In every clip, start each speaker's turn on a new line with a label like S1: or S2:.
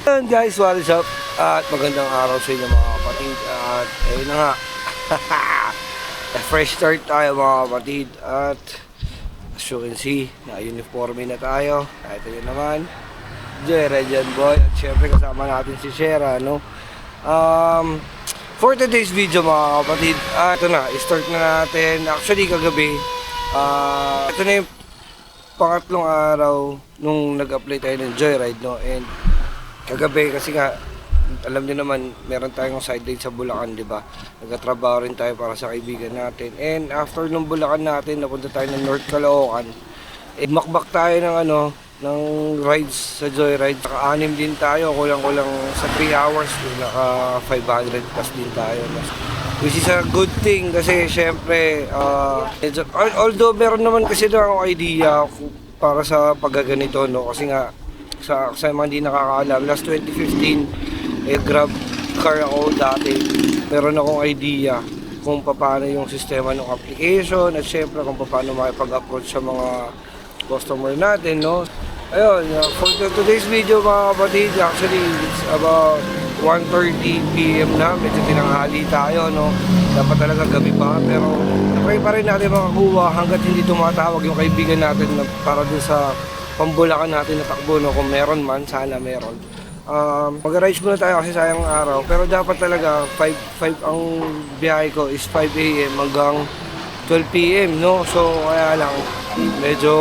S1: Hello guys, what is up? At magandang araw sa inyo mga kapatid. At ayun na nga. Fresh start tayo mga kapatid. At as you can see, na-uniforme na tayo. At ito naman, Joyride yan boy. At syempre kasama natin si Shera, no? For today's video mga kapatid, ito na, start na natin. Actually kagabi, ito na yung pangatlong araw nung nag-apply tayo ng Joyride, no? And kagabi kasi nga, alam niyo naman, meron tayong side date sa Bulacan, di ba? Nagtatrabaho rin tayo para sa kaibigan natin. And after nung Bulacan natin, napunta tayo ng North Caloocan. Makbak tayo ng ng rides sa Joyride. Naka-anim din tayo, kulang-kulang sa 3 hours, naka 500 plus din tayo. Which is a good thing kasi syempre, although meron naman kasi na akong idea para sa paggaganito, no? Kasi nga, sa mga hindi nakakaalam, last 2015 grab car ako dati. Meron akong idea kung paano yung sistema ng application at syempre kung paano makipag-approach sa mga customer natin, no? Ayun, for today's video mga kapatid, actually it's about 1:30 PM na, medyo tinanghali tayo, no? Dapat talaga gabi pa, pero try pa rin natin makakuha hanggat hindi tumatawag yung kaibigan natin na para dun sa pambulakan natin na takbo, no? Kung meron man, sana meron. Mag-arise muna tayo kasi sayang araw. Pero dapat talaga, 5 ang biyahe ko is 5 AM hanggang 12 PM, no? So, kaya lang, medyo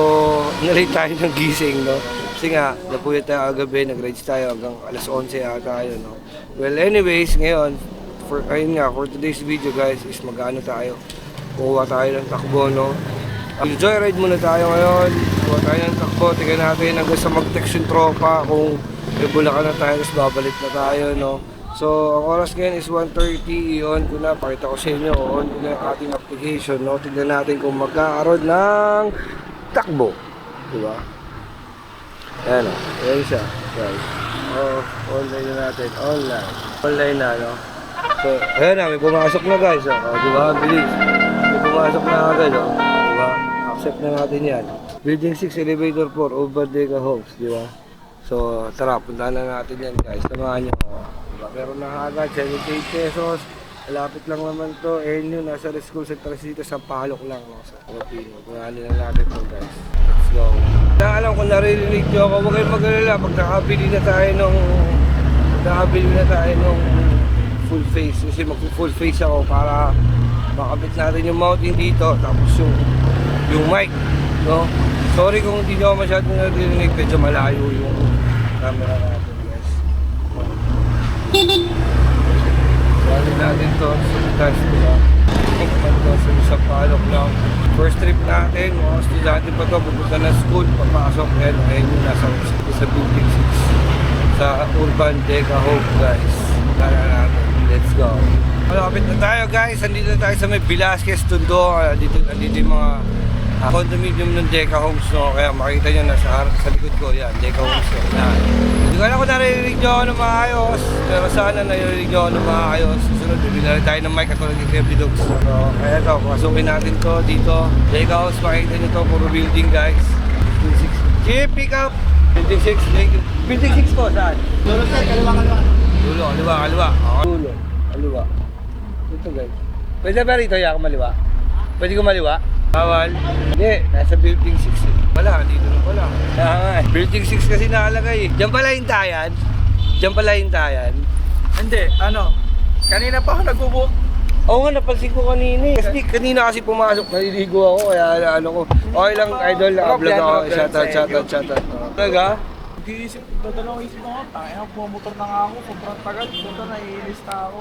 S1: nalate tayo ng gising, no? Kasi nga, napuyat tayo agabi, nag-rides tayo hanggang alas 11 yata tayo, no? Well, anyways, ngayon, for today's video guys, is mag-ano tayo. Kuha tayo ng takbo, no? Joyride muna tayo ngayon. Kuha tayo ng takbo. Tingnan natin hanggang sa mag-text yung tropa kung may Bulacan na tayo, tapos babalik na tayo, no? So, ang oras ngayon is 1:30. I-on ko na. Pakita ko sa inyo. On ko na yung ating application, no? Tingnan natin kung magkakaroon ng takbo. Diba? Ayan, o. Ayan siya, guys. Online na natin. Online na, no? So, ayan na. May pumasok na, guys. Diba? Bilis. May pumasok na agad, o. Accept na natin yan. Building 6, Elevator 4, Overdega Homes, di ba? So, tara, puntahan na natin yan guys. Tamahan nyo. Diba? Meron na agad, 78 pesos. Malapit lang naman to. And yun, nasa School Central dito sa Palok lang. No? Sa Pilipino. Puntahan na natin to guys. Let's go. Alam kung naririnig nyo ako, huwag kayong mag-alala. Pag nakabili na tayo nung full face. Kasi mag-full face ako para makabit natin yung mounting dito. Tapos yung mic, no? Sorry kung hindi nyo masyadong narinig, medyo malayo yung camera natin, guys. Balik natin to sa taas, diba? Sa Palok lang. First trip natin, mga estudyante pa to, pupunta na school, papasok, ayun yung nasa Building 6 sa Urban Deca Home, guys. Tara natin, let's go. Malapit na tayo, guys. Andito na tayo sa may Velasquez, Tondo. Andito yung mga condominium ng Deca Homes, no? Kaya makita nyo na sa likod ko, yan, Deca Homes, yan. Hindi ko alam kung naririnig nyo ako ng maayos, pero sana naririnig nyo ako ng maayos. Susunod, bibili na rin tayo ng mic at tulad yung Kevin Dogs. So, kaya ito, pasukin natin to dito. Deca Homes, makita nyo to, puro building, guys. Building 6. Chip, pick up! Building 6, Building 6 po, saan?
S2: Dulo sir, kaliwa.
S1: Kaliwa. Dulo, kaliwa. Ito, guys. Pwede ba rito, ako maliwa? Pwede ko maliwa? Bawal. Hindi, nasa Building 6 eh. Wala, dito na pala. Building 6 kasi nakalagay eh. Diyan pala yung tayan.
S2: Hindi, kanina pa ako nagbubook.
S1: Oo nga, napansin ko kanina eh. Kanina kasi pumasok, naliligo ako, kaya ko. Okay lang, idol, vlog ako. Shoutout. Talaga?
S2: Nag-iisip, dadalawang isip ako. Tayo, bumotor na nga ako. Sobrang tagal. Sobrang naiinis na ako.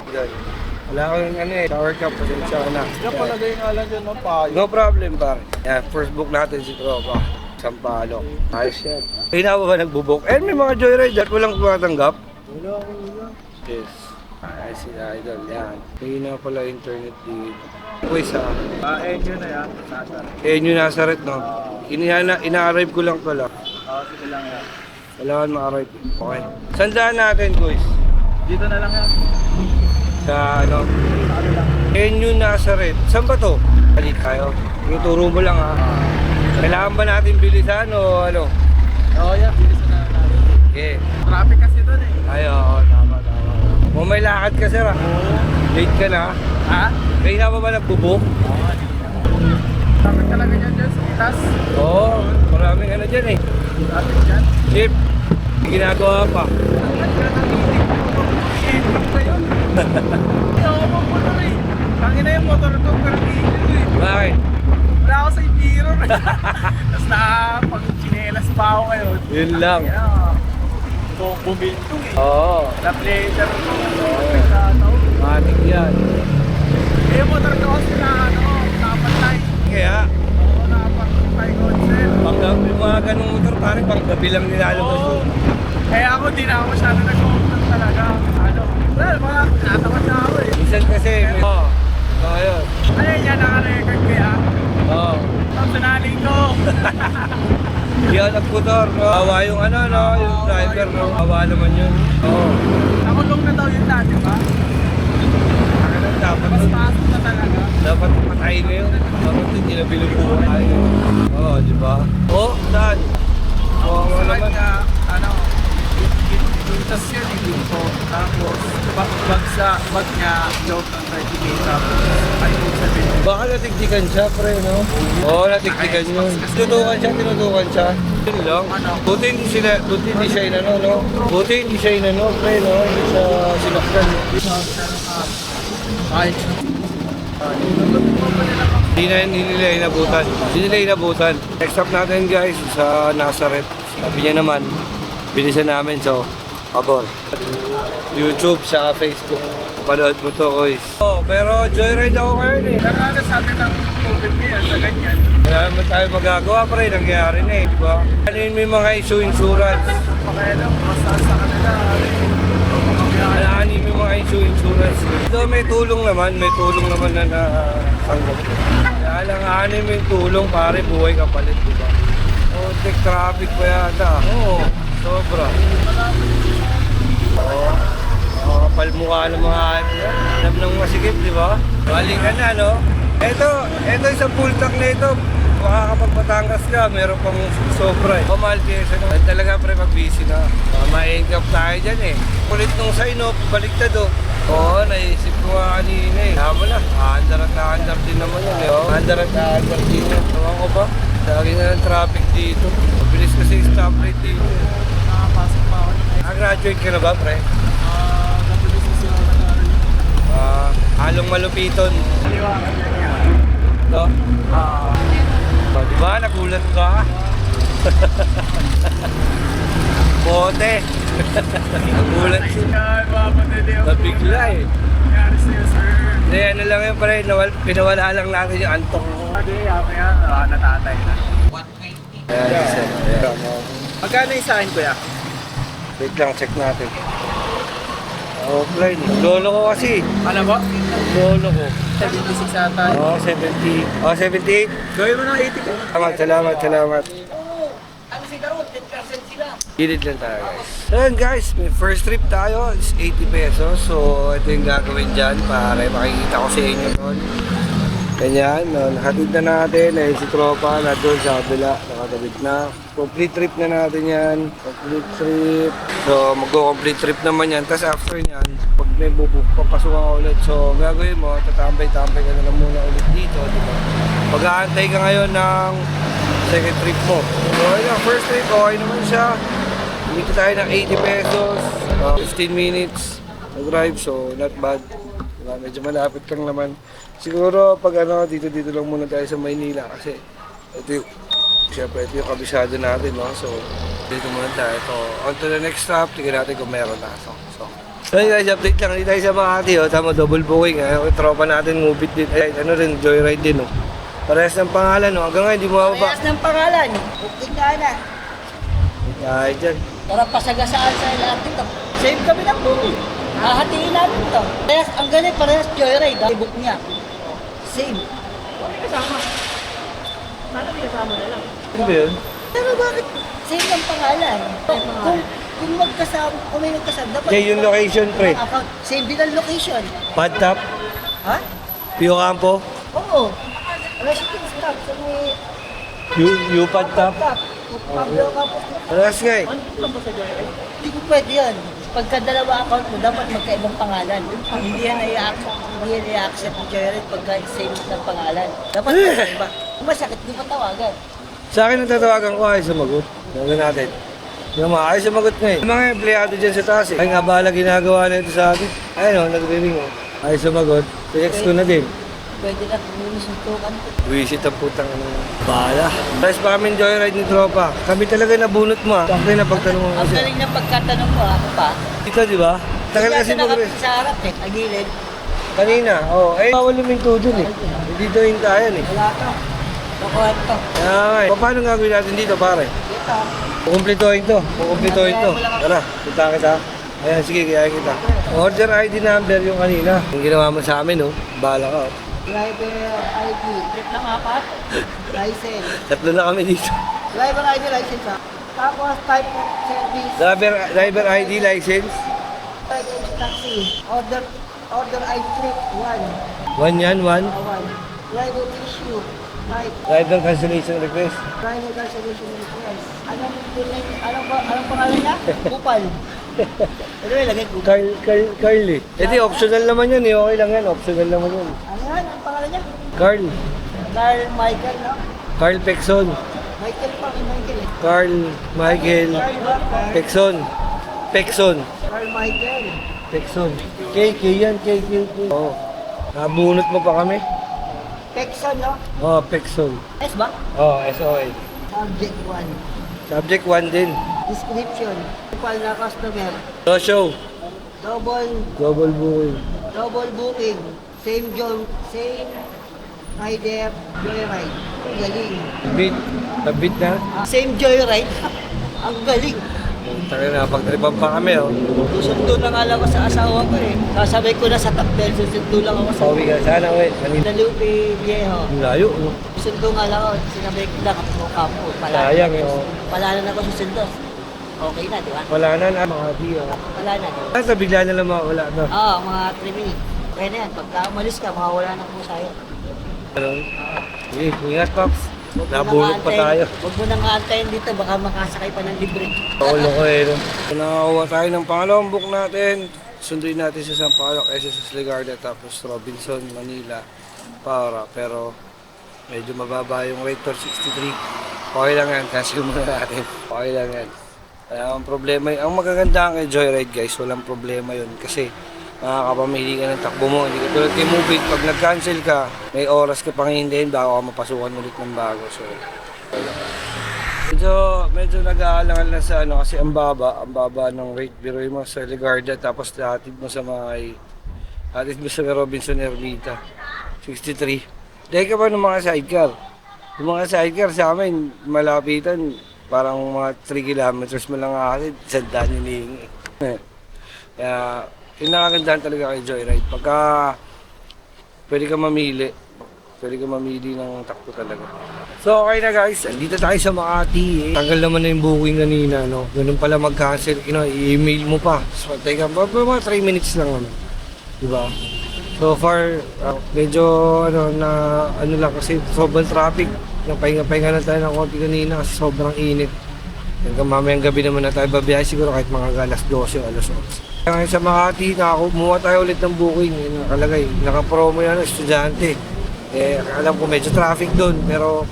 S1: Wala ko yung shower cup, pasensya ka na.
S2: Diyan palagay nga lang dyan, payo.
S1: No problem, pare. Yan, first book natin si Tropa. Sampalo. Ayos yan. Hina ba nagbubok? May mga joyride at walang tumatanggap.
S2: Wala.
S1: Yes. Ay, si Idol. Yan. Hina pala internet dito. Quiz ha.
S2: Enyo na yan.
S1: Enyo Nazareth, no? Ina-arrive ko lang pala.
S2: Sige lang yan.
S1: Kailangan ma-arrive. Okay. Sandaan natin, quiz.
S2: Dito na lang yan.
S1: Sa Enyo Nazareth. Saan ba to? Balik tayo. Ituro mo lang ha. Kailangan ba natin bilisan o ano?
S2: Oo yan, bilisan na natin.
S1: Okay.
S2: Traffic kasi doon eh.
S1: Ay, oo, tama. Kung may lakad ka, sir, ah. Late ka na.
S2: Ha?
S1: Kaya pa ba nagbubuk?
S2: Traffic talaga dyan sa itas.
S1: Oo, maraming ano dyan eh.
S2: Traffic dyan.
S1: Jeep, ginagawa pa.
S2: Hindi ako mamotor eh. Tangina yung motor ko, pero hindi eh.
S1: Bakit?
S2: Wala ako sa ibiro. Tapos nakapag-chinelas pa ako ngayon.
S1: Yun lang.
S2: Kaya, kung bumintong eh.
S1: Oo,
S2: Na-pleasure ko. Nagkataon.
S1: matik yan.
S2: Eh, yung motor ko kasi nakapantay.
S1: Kaya,
S2: Oo, nakapantay concept.
S1: yung mga ganong motor, pare, pang gabi lang nilalabas
S2: Oo.
S1: yun.
S2: Kaya ako, di na ako masyado nag-contact talaga. Well, mga natawad na ako eh.
S1: Minsan kasi, oo. Oo, yun.
S2: Ano yan, naka-record kaya?
S1: Oo.
S2: Ang sinaling ko.
S1: Hindi ako nagmotor, no? Awa yung ano, no? Yung driver, no? Awa naman yun. Oo.
S2: Nakulong na daw yun dati ba?
S1: Dapat,
S2: Mas pasok na talaga.
S1: dapat patayin na yun. Dapat hindi na binubuhay. Oo, di ba? Oo, saan? Oo,
S2: Sa
S1: naman.
S2: kanya, ano, tas yun, dito. Tapos, bag niya, joke ng 30K. Tapos, ay, sabi niya.
S1: Baka natigdikan siya, pre, no? Oo, natigdikan yun. Tinutukan siya. Yun lang. Buti hindi siya inano, no? Buti hindi siya inano, pre, no? Hindi siya sinaktan.
S2: Ay,
S1: Hindi nila inabutan. Hindi nila inabutan. Next up natin, guys, sa Nazareth. Sabi niya naman, bilisan namin, so, abor. YouTube, sa Facebook. Panood mo to, guys. Oh, pero joyride ako ngayon eh.
S2: pero ano sabi ng COVID niya sa ganyan?
S1: Wala naman tayo magagawa pa rin, nangyari na eh, di ba? Ano yun, may mga issue insurance.
S2: Pakailan, masas sa kanila.
S1: Alaanin yung mga issue insurance. Ito may tulong naman na natanggap. Kaya lang aanin mo yung tulong, pare, buhay ka palit, di ba? Oh, tek traffic pa yata. Oo, sobra. Oo, kapal mukha ng mga alam ng masikip, di ba? Galing ka na, no? Ito sa full tank na ito. Kapag Batangas ka, meron pang sobra eh. Pamahal kayo sa naman. Talaga pre, pag-busy na. Ma-engap tayo dyan eh. Kulit nung sign off, baliktad oh. Oo, naisip ko nga kanina eh. Tama na, aandar din naman yan eh. Oh. Aandar din yan. Tawa ko ba? Lagi na ng traffic dito. Mabilis kasi yung stoplight dito.
S2: Nakapasok pa ako.
S1: Graduate ka na ba pre?
S2: Natulis na sila nag-aaral.
S1: Halong malupiton.
S2: Liwangan niya.
S1: Ito? Diba? Nagulat ka? Bote. Nagulat siya.
S2: Ay, mapatid yung
S1: Nabigla eh.
S2: nangyari sa'yo, sir.
S1: Hindi, ano lang yun pare, pinawala lang natin yung antok.
S2: Hindi, ako yan. Natatay na.
S1: Ayan, sir. Ayan.
S2: Magkano yung sa akin, kuya?
S1: Wait lang, check natin. Offline. Lolo ko kasi.
S2: Ano ba?
S1: Lolo ko.
S2: 76 ata.
S1: Oo, 70. Oo, 78.
S2: Gawin mo ng 80 ko.
S1: Salamat. Gilid lang tayo guys. So yun guys, may first trip tayo. It's 80 pesos. So ito yung gagawin dyan para makikita ko sa inyo doon. Ganyan, no, nakatid na natin. Ayun si Tropa na doon sa kabila. Nakatawid na. Complete trip na natin yan. Complete trip. So magko-complete trip naman yan. Tapos after nyan, pag may bubuk, papasok ka ulit. So gagawin mo, tatambay-tambay ka na lang muna ulit dito. Diba? Pag-aantay ka ngayon ng second trip mo. So ayun, first trip, okay naman siya. Dito tayo ng 80 pesos. 15 minutes na drive, so not bad. Diba? Medyo malapit lang naman. Siguro pag ano, dito lang muna tayo sa Maynila kasi ito yung, siyempre ito yung kabisado natin, no? So dito muna tayo. So on to the next stop, tingnan natin kung meron na. So hey guys, update lang. Hindi tayo sa Makati, oh. Tama, double booking. Yung tropa natin, Mubit din. Ay, ano rin, joyride din, oh. Parehas ng pangalan, no? Hanggang ngayon, hindi mo mababa.
S3: Parehas ng pangalan. Bukid ka na.
S1: Ay, dyan.
S3: Para pasagasaan sa lahat dito. Same kami ng bukid. Hahatiin namin ito. Parehas, ang galing, parehas joyride. Book niya. Same.
S1: Ano ba yun?
S3: Pero bakit same ng pangalan? Kung magkasama, kung may magkasama, dapat...
S1: Okay, yung location, pre.
S3: Account, same din ang location.
S1: Padtap,
S3: Ha?
S1: Pio Campo,
S3: Oo. Wala siya stop sa may...
S1: Padtap.
S3: Top. Pablo ka po.
S1: Parehas nga eh.
S3: Hindi ko pwede yan. Pagka dalawa account mo, dapat magkaibang pangalan. Hindi yan i-accept ng Joyride pagka same ng pangalan. Dapat magkaiba. Kung masakit, di pa tawagan.
S1: Sa akin ang tatawagan ko ay sumagot. Gawin natin. Yung mga ay sumagot nga eh. Yung mga empleyado dyan sa taas eh. Ay nga bala ginagawa na ito sa akin. Ayun o, nagre-ring o. Ay sumagot. Text ko na din.
S3: Pwede na kung suntukan ko.
S1: Visit ang putang ano. Bala. Guys, pa kami joyride ni tropa. Kami talaga nabunot mo ah. Bakit na pagtanong mo
S3: Ang
S1: kasi.
S3: galing ng pagkatanong mo, ako pa.
S1: Dito di ba? Tagal kasi mag-rest.
S3: Sa harap eh, agilid.
S1: Kanina, oh. Eh, bawal luminto dun eh. Dito yung tayan eh.
S3: Wala to. Nakuhan to.
S1: Kaya nga eh. Paano gagawin natin dito pare?
S3: Dito.
S1: Kukumplitohin to. Kukumplitohin to. Tara, punta kita. Ayan, sige, kaya kita. Order ID number yung kanina. Yung ginawa mo sa amin, oh. Bahala ka, oh.
S3: Driver ID. Trip ng apat. License.
S1: Tatlo na kami dito.
S3: Driver ID license ha. Tapos type of service.
S1: Driver ID license.
S3: Type of taxi. Order ID trip 1.
S1: One yan, one.
S3: 1. Driver issue. Type.
S1: Driver cancellation request.
S3: Driver cancellation request. Anong pangalan niya? Kupal. Ano yung lagay Kupal?
S1: Carl eh. Eh di, optional naman yan eh. Okay lang yan, optional naman yan.
S3: Ano yan? Ang pangalan niya?
S1: Carl.
S3: Carl Michael, no?
S1: Carl Pexon.
S3: Michael pa, Michael eh.
S1: Carl Michael
S3: Carl ba?
S1: Pexon. Pexon.
S3: Carl Michael.
S1: Pexon. KK yan, KK. Oo. Nabunot mo pa kami?
S3: Pexon, no?
S1: Oo, Pexon.
S3: S ba?
S1: Oo, SOA.
S3: Subject 1.
S1: Subject 1 din.
S3: Description. Kupal na customer.
S1: No show.
S3: Double
S1: Double booking.
S3: same rider, joyride. Ang galing.
S1: Tabit na.
S3: Same joyride. Ang galing.
S1: Taka na, pagtripan pa kami oh.
S3: Susundo na nga lang ako sa asawa ko eh. Sasabay ko na sa top 10, susundo lang ako sa
S1: Pauwi ka sana, wait. Manila.
S3: Dalupe Viejo.
S1: Ang layo, oh.
S3: Susundo nga lang ako, sinabay ko lang ako kampo.
S1: Sayang eh, oh.
S3: Palanan ako susundo. Okay na, di ba?
S1: Wala na, mga di, oh.
S3: Wala na, di ba?
S1: Basta bigla na lang mawala na.
S3: Oo, mga 3 minutes. Kaya na yan, pagka umalis ka, mawawala na po sa'yo.
S1: Ano? Sige, ingat, Pops. Nabulot pa tayo.
S3: Huwag mo nang aantayin dito, baka makasakay pa ng libre.
S1: Paulo ko eh, no? Nakakuha tayo ng pangalawang book natin. Sunduin natin sa Sampaloc, SSS Legarda, tapos Robinson, Manila, para. Pero medyo mababa yung rate for 63. Okay lang yan, cancel muna natin. Okay lang yan. Ang problema, ang magaganda kay Joyride guys, walang problema yun. Kasi makakapamili ka ng takbo mo. Hindi ka tulad kay Movit, pag nag-cancel ka, may oras ka pang hindihin bago ka mapasukan ulit ng bago. So, medyo nag-aalangan na sa ano kasi ang baba ng rate. Biruin mo sa Legarda tapos hatid mo sa Robinson Ermita 63. Dahil ka pa ng mga sidecar. Yung mga sidecar sa amin malapitan, parang mga 3 kilometers mo lang hatid, sandaan hinihingi. Kaya yung nakagandahan talaga kay Joyride. Pagka pwede ka mamili ng takbo talaga. So okay na guys, andito tayo sa Makati. Tanggal naman na yung booking kanina, no? Ganun pala mag-cancel, i-email mo pa. So teka, mga 3 minutes lang naman. Diba? So far, medyo lang kasi sobrang traffic. Napahinga na tayo ng konti kanina kasi sobrang init. Hanggang mamayang gabi naman na tayo babiyahe siguro kahit mga alas 12 o alas 11. Ngayon sa Makati, nakakumuha tayo ulit ng booking. Nakalagay, naka-promo yan, estudyante. Alam ko medyo traffic doon, pero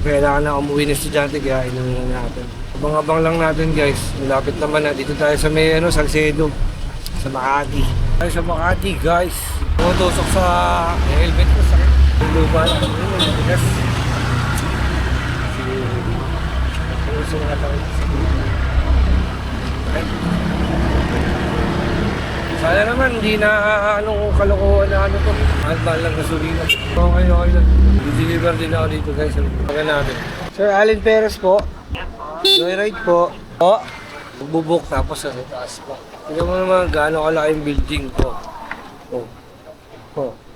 S1: kailangan na umuwi ng estudyante, kaya inuwi natin. Abang-abang lang natin guys, malapit naman na. Dito tayo sa may Salcedo, sa Makati. Tayo sa Makati guys. Tumusok sa helmet ko, sa lupa na. Yes. Tumusok na tayo. Sana naman, hindi na kalokohan na to. Mahal lang gasolina. Okay lang. I-deliver din ako dito guys. Pagka natin. Sir Allen Perez po. Joyride po. Magbubuk tapos sa taas pa. Tignan mo naman gaano kalaki yung building ko.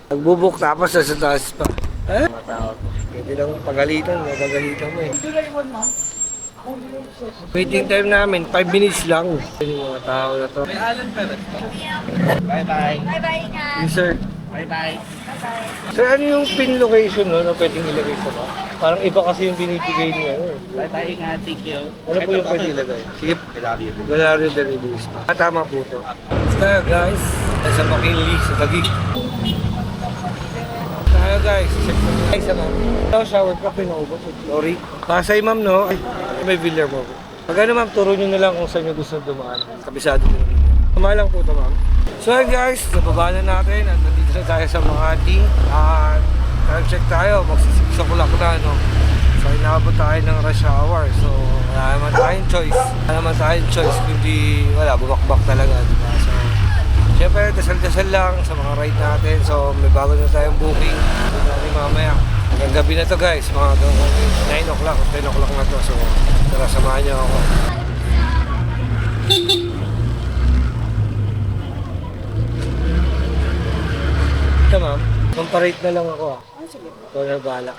S1: Nagbubuk tapos sa taas pa. Pwede lang pagalitan mo eh. Waiting time namin, 5 minutes lang. Yung mga tao na to.
S2: May Alan Perez.
S3: Bye-bye. Bye-bye nga.
S1: Yes, sir.
S2: Bye-bye.
S1: So ano yung pin location no, na pwedeng ilagay sa ba? Parang iba kasi yung binibigay niya.
S2: Bye-bye nga, thank you.
S1: Ano po yung pwede ilagay? Sige, Galario Deliveries. Tama po ito. Tayo guys, nasa McKinley, sa Taguig. Tayo guys, check mo. Ay, sa ma'am. Ito, shower ka, pinaubos. Sorry. Pasay ma'am, no? Ay, may Villar mo. Pag ano ma'am, turo nyo na lang kung saan nyo gusto dumaan. Kabisado nyo. Tama lang po ito ma'am. So yun guys, nababa na natin at nandito na tayo sa Makati at time check tayo, magsi-6 o'clock na no. So inabot tayo ng rush hour, so wala naman tayong choice, kundi wala, bumakbak talaga, diba? So syempre, dasal-dasal lang sa mga ride natin, so may bago na tayong booking, ito natin mamaya. Hanggang gabi na to guys, mga 9 o'clock, 10 o'clock na to, so tara samahan nyo ako. Ito ma'am, comparate na lang ako ah.
S4: Sige.
S1: Ikaw na bahala.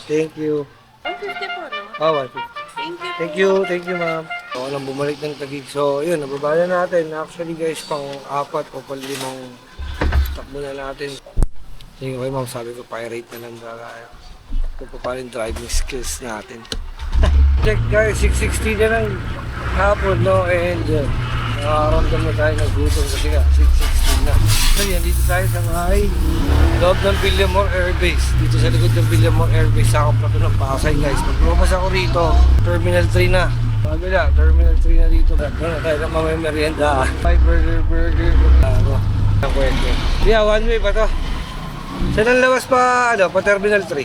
S1: Thank you.
S4: 150 po, no?
S1: Oh, 150.
S4: Thank you.
S1: Thank you ma'am. Ako lang bumalik ng Taguig. So, yun, nababa na natin. Actually guys, pang 4 o pang 5 takbo na natin. Sige okay ma'am, sabi ko, pirate na lang tayo. Ito pa pa rin driving skills natin. Check guys, 6:60 na lang hapon, no? And nakaramdam na tayo ng gutom kasi nga, 6:60 na. So yan, dito tayo sa may loob ng Villamor Air Base. Dito sa likod ng Villamor Air Base, sakop na ito ng Pasay guys. Pag lumabas ako rito, Terminal 3 na. Pagkala, Terminal 3 na dito. Ano tayo na mamay merienda. May burger. Ano, ang kwento. Yeah, one way pa to. Saan ang labas pa, ano, pa Terminal 3?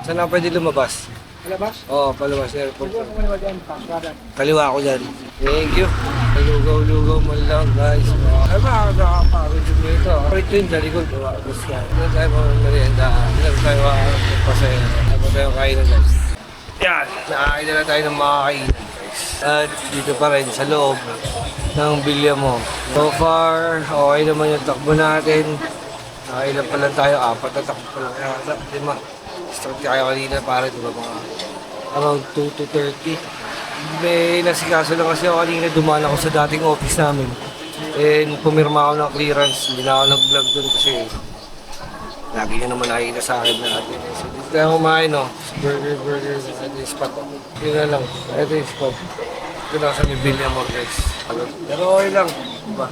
S1: Saan ang pwede lumabas?
S2: Palabas?
S1: Oo, palabas airport.
S2: Kumaliwa dyan, paswadan.
S1: Kaliwa ako dyan. Thank you. Lugaw mo lang guys. Ay ba, nakakapagod yung dito. Ito yung dalikod. Gusto yan. Ito tayo mga merienda. Ito tayo pasaya. Ito tayo kainan guys. Yan, nakakain na tayo ng mga kainan guys. At dito pa rin sa loob ng bilya mo. So far, okay naman yung takbo natin. Ilan pa lang tayo, 4 na takbo pa lang. 5. Start tayo kanina para diba mga around 2 to 30. May nasikaso lang kasi ako kanina, dumaan ako sa dating office namin. And pumirma ako ng clearance, hindi na ako nag-vlog doon kasi lagi nyo naman nakikita sa akin na natin. So dito tayo kumain, no? Burger, ito yung spot. Yun na lang, ito yung spot. Ito lang sa may bilya mo guys. Pero okay lang, diba?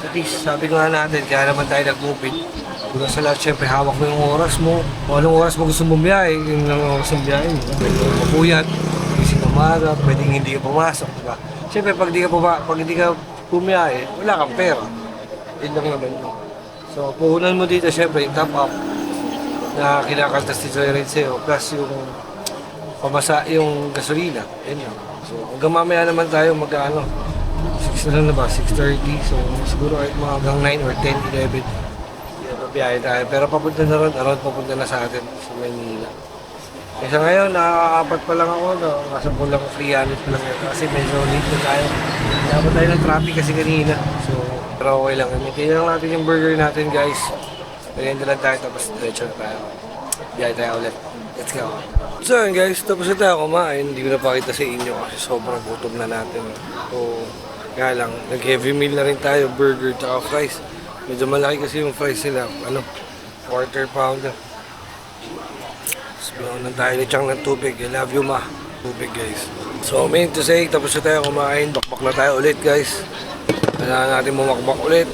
S1: At least, sabi nga natin, kaya naman tayo nag-move. Kung sa lahat, syempre hawak mo yung oras mo. Kung anong oras mo gusto mong biyahe, yun lang ang oras ng biyahe. Pwede mo mapuyat, gising ng umaga, pwedeng hindi ka pumasok, diba? Syempre, pag hindi ka pumiyahe, wala kang pera. Yun lang naman yun. So, puhunan mo dito, syempre, yung top up na kinakaltas ni Joyride sa'yo, plus yung pamasa, yung gasolina. Yun lang. So, hanggang mamaya naman tayo mag-ano, 6 na lang na ba? 6:30. So, siguro kahit mga hanggang 9 or 10, 11. Biyahe tayo. Pero papunta na ron, around papunta na sa atin sa Manila. Kaya ngayon, nakakapat pa lang ako, no? Kasi po lang 300 pa lang yun. Kasi medyo late na tayo. Dapat tayo ng traffic kasi kanina. So, pero okay lang. Kaya lang natin yung burger natin, guys. Merienda lang tayo, tapos diretso na tayo. Biyahe tayo ulit. Let's go. So yun guys, tapos na tayo kumain. Hindi ko na pakita sa inyo kasi sobrang gutom na natin. So, kaya lang, nag-heavy meal na rin tayo. Burger, tsaka fries. Medyo malaki kasi yung fries nila, ano, quarter pounder. Tapos binaon tayo ni Chang ng tubig. I love you ma. Tubig guys. So main to say, tapos na tayo kumain. Bakbak na tayo ulit guys. Kailangan natin bumakbak ulit.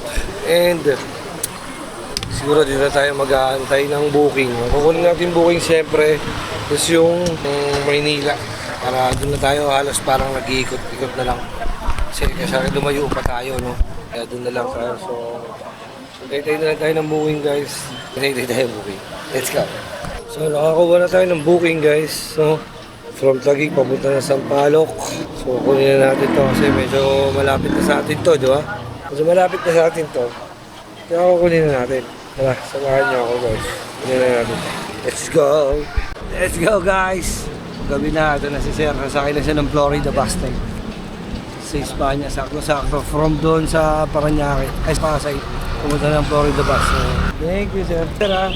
S1: And siguro dito na tayo mag-aantay ng booking. Kukunin natin booking siyempre. Tapos yung Maynila. Para doon na tayo halos parang nag-iikot-ikot na lang. Kasi lumayo pa tayo, no? Kaya doon na lang tayo. So hintay na lang tayo ng booking guys. Hintay tayo ng booking. Let's go. So nakakuha na tayo ng booking guys. So from Taguig papunta na Sampaloc. So kunin na natin to kasi medyo malapit na sa atin to, di ba? Medyo malapit na sa atin to. Kaya kukunin na natin. Tara, samahan niyo ako guys. Kunin na natin. Let's go! Let's go guys! Gabi na, ito na si Sir. Nasakay na siya ng Florida bus time. Sa Espanya, sakto-sakto. From doon sa Paranaque, ay Pasay. Pumunta ng Florida bus. So, thank you sir. Sir ha.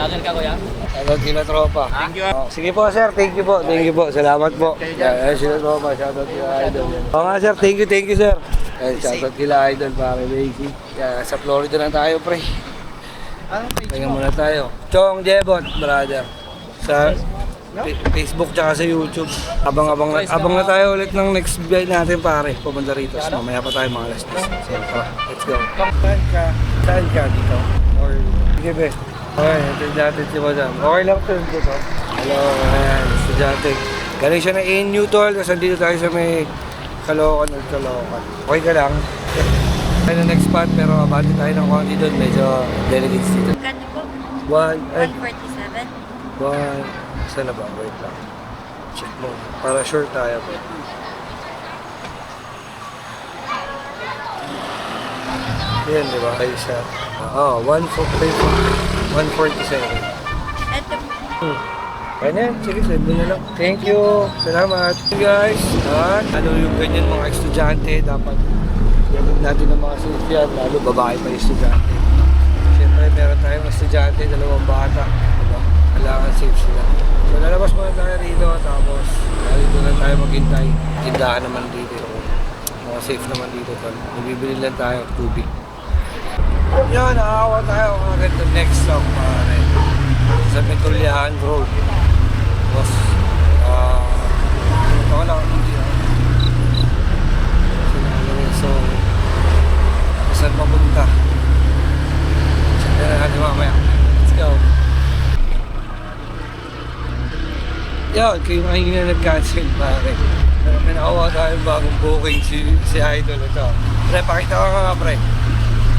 S2: Tagal ka kuya?
S1: Shoutout kina tropa.
S2: Thank you.
S1: Oh, sige po sir, thank you po. Thank you po. Salamat po. Ayan sila tropa. Shoutout kila Idol. Oo nga sir, thank you sir. Ayan, shoutout kila Idol para Lazy. Sa Florida na tayo pre.
S3: Anong page
S1: Tingnan
S3: mo?
S1: muna tayo. Chong Jebot, brother. Sa Facebook tsaka sa YouTube. Abang na tayo ulit ng next vlog natin pare. Pumunta rito. So, mamaya pa tayo mga alas 10. So, tara, let's go. Saan ka dito? Or, sige be. Okay, estudyante si Madam. Okay lang to dito. Hello, ayan, estudyante. Galing siya na NU tol. Tapos andito tayo sa may Caloocan. Okay ka lang. Tayo na next spot pero abante tayo ng konti doon. Medyo delegates dito.
S4: Ganda po.
S1: 147. Saan na ba? Wait lang. Check mo. Para sure tayo po. Yan, di ba? Kayo siya. 147.
S4: Ito po.
S1: Kaya na yan. Sige, send mo na lang. Thank you. Salamat. Guys, ano yung ganyan mga estudyante, dapat yagod natin ng mga safety, lalo babae pa yung estudyante. Siyempre, meron tayong estudyante, 2 bata. Diba? Kailangan safe sila. So, lalabas muna tayo rito, tapos dito lang tayo maghintay. Tindahan naman dito. Mga safe naman dito. Nabibili lang tayo, tubig. Yun, nakakuha tayo agad to next stop pare. Sa Metulyahan Road. Tapos, ito ko lang, hindi so, saan papunta? Check na natin mamaya. Let's go. Yun, kayo ngayon na nag-cancel pare. Pero may nakakuha tayong bagong booking si Idol ito. Pre, pakita ko nga pre.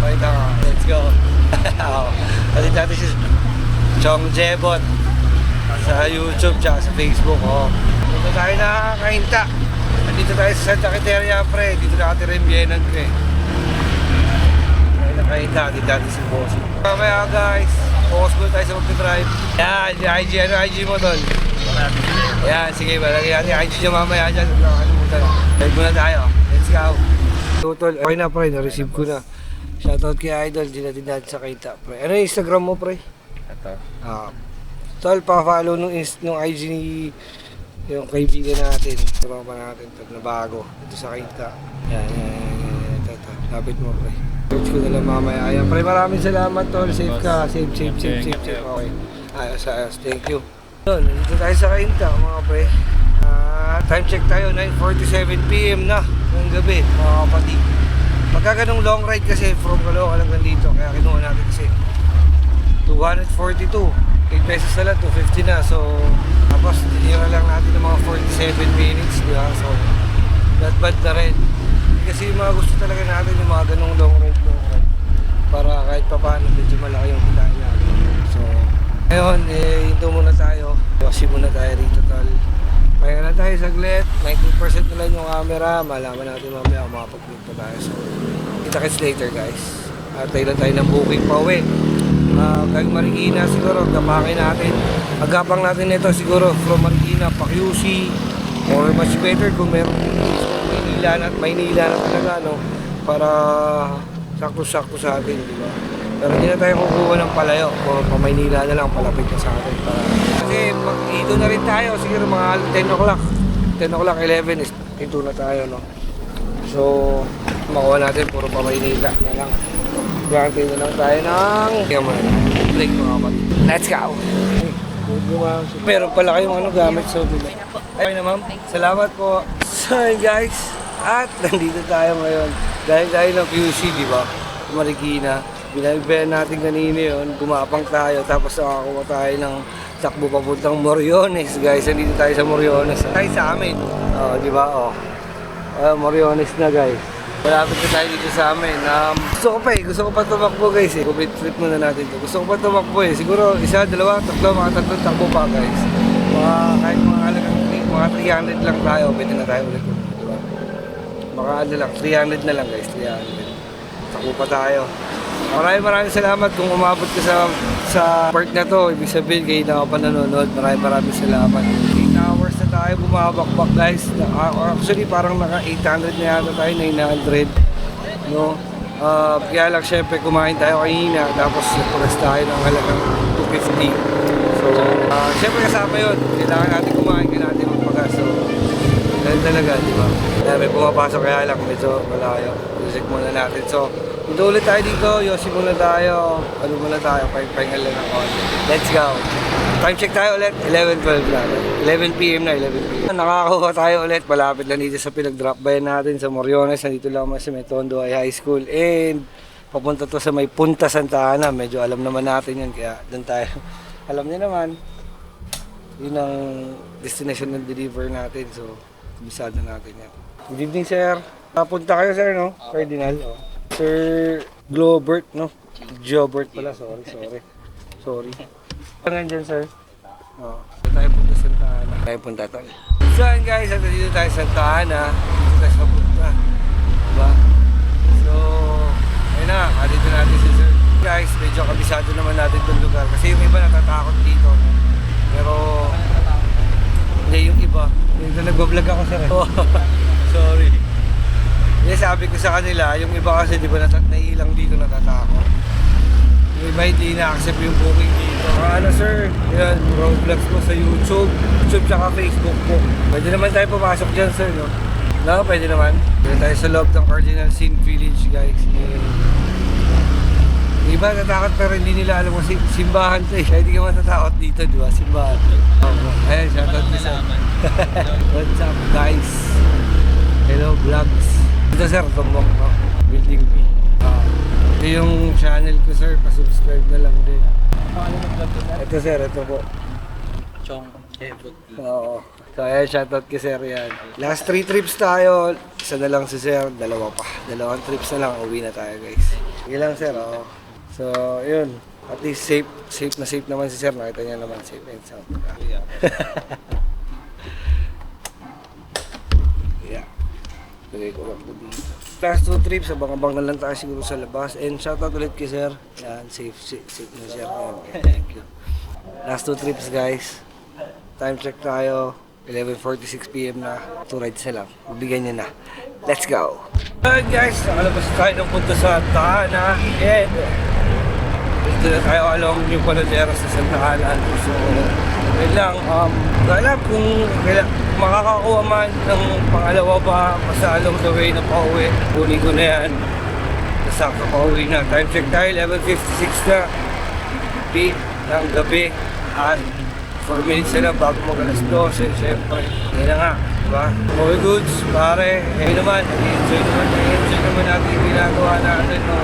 S1: Pakita ko. Let's go. Kasi dati si Chong Jebot sa YouTube tsaka sa Facebook. Dito tayo nakakahinta. Nandito tayo sa Santa Quiteria pre. Dito nakatira yung biyenan ko eh. Tayo nakahinta. Dito natin si Boss. Mamaya guys, focus mo tayo sa mag-drive. Yan, yung IG. Ano IG mo tol? Yan, sige ba? Lagyan natin IG nyo mamaya dyan. Nakakalimutan na. Live muna tayo. Let's go. Total, okay na pre. Na-receive ko na. Shoutout kay Idol. Di natin natin sa kita pre. Ano yung Instagram mo pre?
S2: Ito.
S1: Tol, pa-follow nung IG ni yung kaibigan natin. Tropa natin ito na bago. Ito sa kita. Yan. Ito. Lapit mo pre. Search ko na lang mamaya. Ayan pre, maraming salamat tol. Safe ka. Safe. Okay. Ayos. Thank you. Yun, nandito tayo sa Kainta mga pre. Time check tayo, 9:47 PM na ng gabi mga kapatid. Pagka ganung long ride kasi from Caloocan hanggang dito, kaya kinuha natin kasi 242. 8 pesos na lang, 250 na. So, tapos dinira lang natin ng mga 47 minutes, di ba? So, not bad na rin. Kasi yung mga gusto talaga natin yung mga ganung long ride. Para kahit pa paano, medyo malaki yung kitain natin. So, ngayon, hinto muna tayo. Kasi muna tayo rito, tol. Kaya na tayo saglit. 90% na lang yung camera. Malaman natin mamaya kung makapag-click pa tayo. So, kita-kits later, guys. Tayo lang tayo ng booking pa uwi. Galing Marikina siguro, gapangin natin. Agapang natin ito siguro from Marikina pa QC or much better kung meron Maynila na talaga, no? Para sakto-sakto sa atin, di ba? Pero hindi na tayo kukuha ng palayo o pa Maynila na lang, palapit na sa atin. Kasi mag-ito na rin tayo, siguro mga 10 o'clock. 10 o'clock, 11 is ito na tayo, no? So, makuha natin puro pa Maynila na lang. Granted na lang tayo ng break mga kapatid. Let's go! Meron pala kayong gamit sa bila. Okay na ma'am, salamat po. So guys, at nandito tayo ngayon. Dahil tayo ng QC, di ba? Marikina. Binabibayan natin kanina yun. Gumapang tayo. Tapos nakakuha tayo ng takbo papuntang Moriones. Guys, nandito tayo sa Moriones. Tayo sa amin. Di ba? Moriones na guys. Malapit na tayo dito sa amin. Gusto ko pa tumakbo guys eh. Complete trip muna natin to. Gusto ko pa tumakbo eh. Siguro 1, 2, 3, mga 3 takbo pa guys. Kahit mga 300 lang tayo, pwede na tayo ulit. Diba? Baka 300 na lang guys, 300. Takbo pa tayo. Maraming salamat kung umabot ka sa part na to. Ibig sabihin kayo na ka pa nanonood. Maraming salamat. 8 hours na tayo bumabakbak guys. Actually parang naka 800 na yata tayo, 900. No? Kaya lang syempre kumain tayo kanina. Tapos nagpunas tayo ng halagang 250. So syempre kasama yun. Kailangan natin kumain, kailangan natin magpagas. So Ganun talaga, di ba? Kaya may pumapasok kaya lang, medyo malayo. Music muna natin. So, dito ulit tayo dito, yosi muna tayo, ano muna tayo, pahingal lang ako. Let's go! Time check tayo ulit, 11:12 na. 11 PM na, 11 PM. Nakakakuha tayo ulit, malapit lang dito sa pinag-drop by natin sa Moriones. Nandito lang sa Metondo High School. And papunta to sa may Punta Santa Ana. Medyo alam naman natin yun, kaya doon tayo. Alam niyo naman, yun ang destination ng deliver natin. So, bisado natin yan. Good evening, sir. Papunta kayo, sir, no? Cardinal. Oh. Sir Globert, no? Jobert pala, sorry. Hanggang dyan, sir. Oh. Tayo punta sa Santa Ana. Tayo punta tayo. So, yan guys, at dito tayo sa Santa Ana. Dito tayo sa punta. Diba? So, ayun na, dito natin si sir. Guys, medyo kabisado naman natin itong lugar. Kasi yung iba natatakot dito. Pero, hindi yung iba. Yung nag-vlog ako, sir. Oh, sorry. Yes, sabi ko sa kanila, yung iba kasi di ba naiilang dito natatakot. Yung iba hindi na-accept yung booking dito. Ano sir, yan, road vlogs po sa YouTube tsaka Facebook po. Pwede naman tayo pumasok dyan sir, no? No, pwede naman. Pwede tayo sa loob ng Cardinal Sin Village guys. Yung iba natatakot pero hindi nila alam kung simbahan to eh. Kaya hindi ka matatakot dito, di ba? Simbahan. Ayan, shoutout ko sa what's up guys? Hello vlogs. Ito sir, tumbok no? Building B. Ito yung channel ko sir, pa-subscribe na lang din. Ito sir, ito po.
S2: Chong Ebot.
S1: Oo. So ayan, shoutout kay sir yan. Last 3 trips tayo, isa na lang si sir, dalawa pa. Dalawang trips na lang, uwi na tayo guys. Sige lang sir, oo. So, yun. At least safe naman si sir. Nakita niya naman, safe and sound. Yeah. Lagay ko lang po dito. Last 2 trips, abang-abang na lang tayo siguro sa labas. And shoutout ulit kay sir. Yan, safe na sir. Thank you. Last 2 trips guys. Time check tayo. 11:46 PM na. 2 rides na lang. Bibigyan niya na. Let's go! Alright guys, nakalabas tayo ng punta sa Santa Ana. And dito na tayo along yung Panaderos sa Santa Ana. So, yun lang. Alam kung makakakuha man ng pangalawa pa basta along the way na pauwi. Kunin ko na yan. Nasakto pauwi na. Time check tayo, 11:56 na. P ng gabi. At 4 minutes na lang bago mag-alas 12. Siyempre, yun na nga. Diba? All goods, pare. Eh naman, enjoy naman natin yung ginagawa natin. No?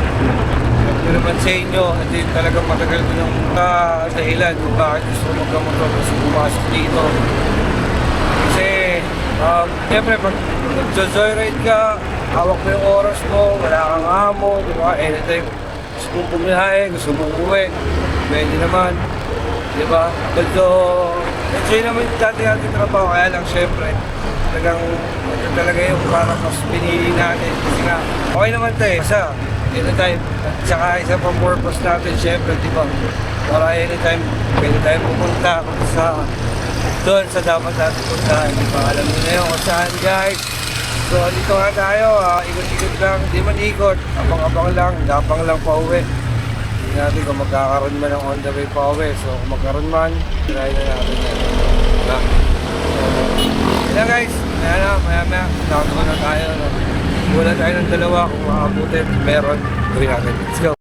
S1: Ito naman sa inyo, ito yung talagang matagal ko ng dahilan kung bakit gusto magkamotor gusto pumasok dito. Kasi, siyempre, pag nag-joyride ka, hawak mo yung oras mo, wala kang amo, diba? Anytime, gusto mong pumihahe, gusto mong uwi, pwede naman. Diba? Although, enjoy naman yung dati-dati trabaho, kaya lang syempre, ito talaga yung parang mas pinili natin. Kasi nga, okay naman tayo. Sa anytime, saka isa pang purpose natin, syempre, diba? Para anytime, pwede tayo pupunta kung doon sa dapat natin puntahan. Diba? Alam nyo na yun kung saan, guys. So, dito nga tayo, ikot-ikot lang, hindi man ikot, abang-abang lang, gapang lang pa uwi. Hindi natin kung magkakaroon man ng on the way pa uwi. So kung magkaroon man, try na natin yan. Diba? So, yan guys, maya-maya, nakagawa na tayo. No? Wala tayo ng dalawa, kung makabutin, meron, gawin natin. Let's go!